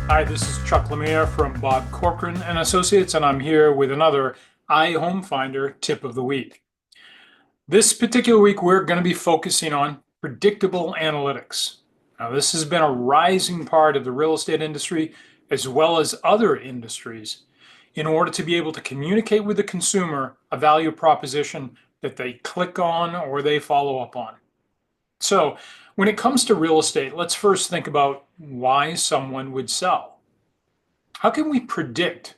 Hi, this is Chuck Lemire from Bob Corcoran and Associates, and I'm here with another iHomefinder tip of the week. This particular week, we're going to be focusing on predictable analytics. Now, this has been a rising part of the real estate industry as well as other industries in order to be able to communicate with the consumer a value proposition that they click on or they follow up on. So, when it comes to real estate, let's first think about why someone would sell. How can we predict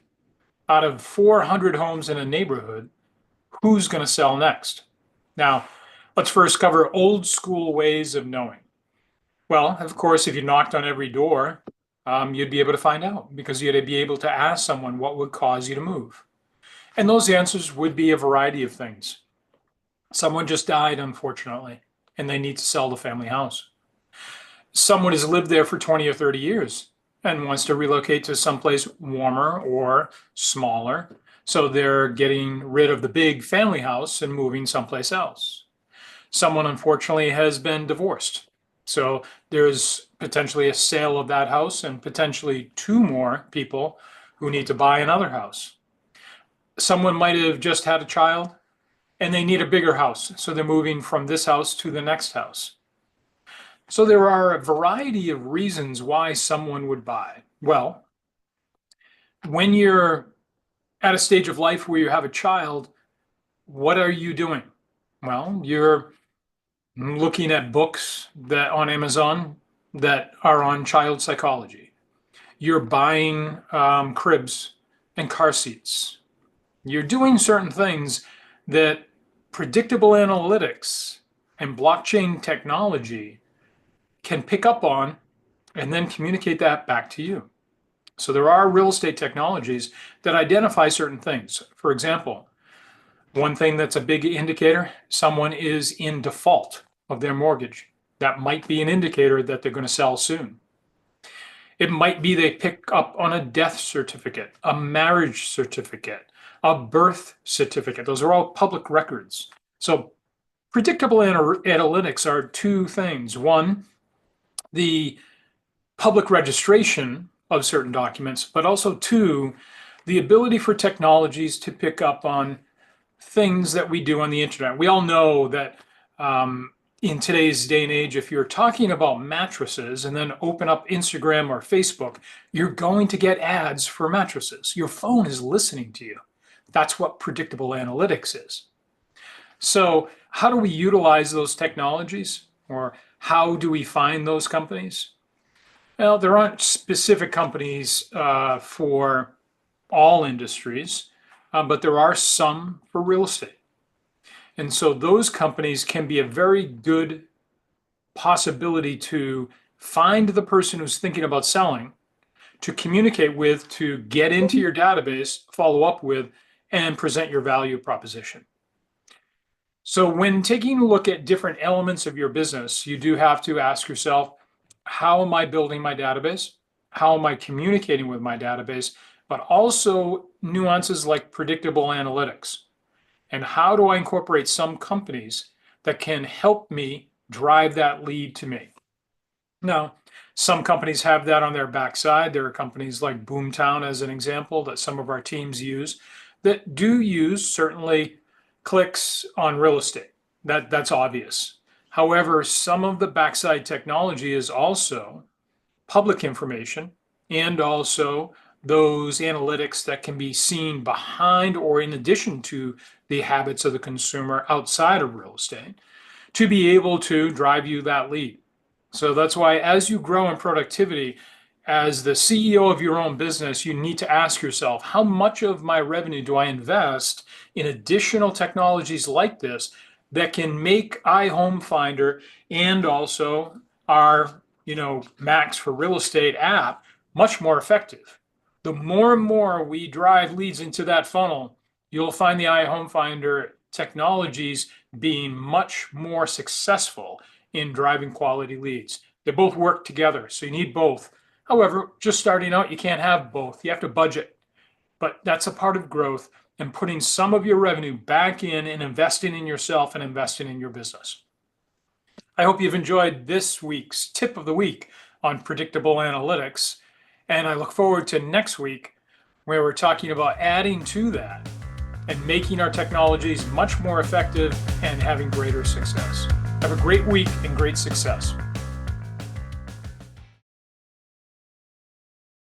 out of 400 homes in a neighborhood who's going to sell next? Now, let's first cover old school ways of knowing. Well, of course, if you knocked on every door, you'd be able to find out because you'd be able to ask someone what would cause you to move. And those answers would be a variety of things. Someone just died, unfortunately, and they need to sell the family house. Someone has lived there for 20 or 30 years and wants to relocate to someplace warmer or smaller. So they're getting rid of the big family house and moving someplace else. Someone, unfortunately, has been divorced. So there's potentially a sale of that house and potentially two more people who need to buy another house. Someone might have just had a child and they need a bigger house. So they're moving from this house to the next house. So there are a variety of reasons why someone would buy. Well, when you're at a stage of life where you have a child, what are you doing? Well, you're looking at books that on Amazon that are on child psychology. You're buying cribs and car seats. You're doing certain things that predictable analytics and blockchain technology can pick up on and then communicate that back to you. So there are real estate technologies that identify certain things. For example, one thing that's a big indicator, someone is in default of their mortgage. That might be an indicator that they're going to sell soon. It might be they pick up on a death certificate, a marriage certificate, a birth certificate. Those are all public records. So predictable analytics are two things. One, the public registration of certain documents, but also two, the ability for technologies to pick up on things that we do on the internet. We all know that in today's day and age, if you're talking about mattresses and then open up Instagram or Facebook, you're going to get ads for mattresses. Your phone is listening to you. That's what predictable analytics is. So how do we utilize those technologies, or how do we find those companies? Well, there aren't specific companies for all industries, but there are some for real estate. And so those companies can be a very good possibility to find the person who's thinking about selling, to communicate with, to get into your database, follow up with, and present your value proposition. So when taking a look at different elements of your business, you do have to ask yourself, how am I building my database? How am I communicating with my database? But also nuances like predictable analytics. And how do I incorporate some companies that can help me drive that lead to me? Now, some companies have that on their backside. There are companies like Boomtown, as an example, that some of our teams use that do use certainly clicks on real estate. That's obvious. However, some of the backside technology is also public information and also those analytics that can be seen behind or in addition to the habits of the consumer outside of real estate to be able to drive you that lead. So that's why as you grow in productivity, as the CEO of your own business, you need to ask yourself, how much of my revenue do I invest in additional technologies like this that can make iHomefinder and also our, Max for Real Estate app much more effective? The more and more we drive leads into that funnel, you'll find the iHomefinder technologies being much more successful in driving quality leads. They both work together, so you need both. However, just starting out, you can't have both. You have to budget, but that's a part of growth and putting some of your revenue back in and investing in yourself and investing in your business. I hope you've enjoyed this week's tip of the week on predictable analytics. And I look forward to next week where we're talking about adding to that and making our technologies much more effective and having greater success. Have a great week and great success.